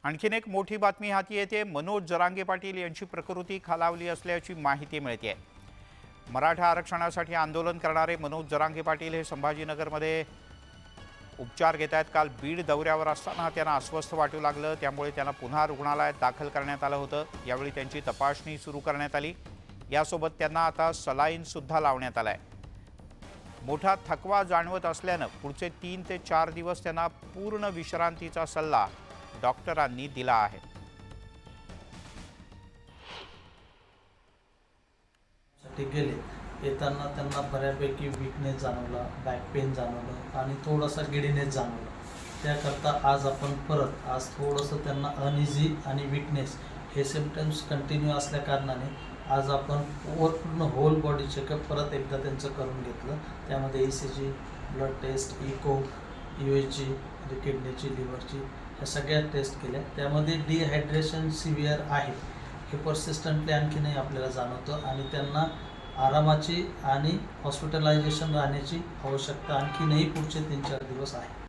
आणखीन एक मोठी बातमी हाती येते। मनोज जरांगे पाटील यांची प्रकृती खालावली असल्याची माहिती मिळते। मराठा आरक्षणासाठी आंदोलन करणारे मनोज जरांगे पाटील हे संभाजीनगरमध्ये उपचार घेत आहेत। काल बीड दौऱ्यावर असताना त्यांना अस्वस्थ वाटू लागलं, त्यामुळे त्यांना पुन्हा रुग्णालयात दाखल करण्यात आलं होतं। यावेळी त्यांची तपासणी सुरू करण्यात आली। यासोबत त्यांना आता सलाईन सुद्धा लावण्यात आलाय। मोठा थकवा जाणवत असल्यानं पुढचे 3 ते 4 दिवस त्यांना पूर्ण विश्रांतीचा सल्ला डॉक्टरांनी दिला आहे। गेले येताना त्यांना बऱ्यापैकी वीकनेस जाणवला, बॅक पेन जाणवलं आणि थोडासा गिडीनेस जाणवला। त्याकरता आज आपण आज थोडंसं त्यांना अनइझी आणि वीकनेस हे सिम्पटम्स कंटिन्यू असल्या कारणाने आज आपण पूर्ण होल बॉडी चेकअप परत एकदा त्यांचं करून घेतलं। त्यामध्ये ECG, blood test, echo, USG म्हणजे किडनीची, लिव्हरची ह्या सगळ्या टेस्ट केल्या। त्यामध्ये डिहायड्रेशन सिव्हिअर आहे हे परसिस्टंटली आणखीनही आपल्याला जाणवतं आणि त्यांना आरामाची आणि हॉस्पिटलायझेशन राहण्याची आवश्यकता आणखीनही पुढचे 3-4 दिवस आहे।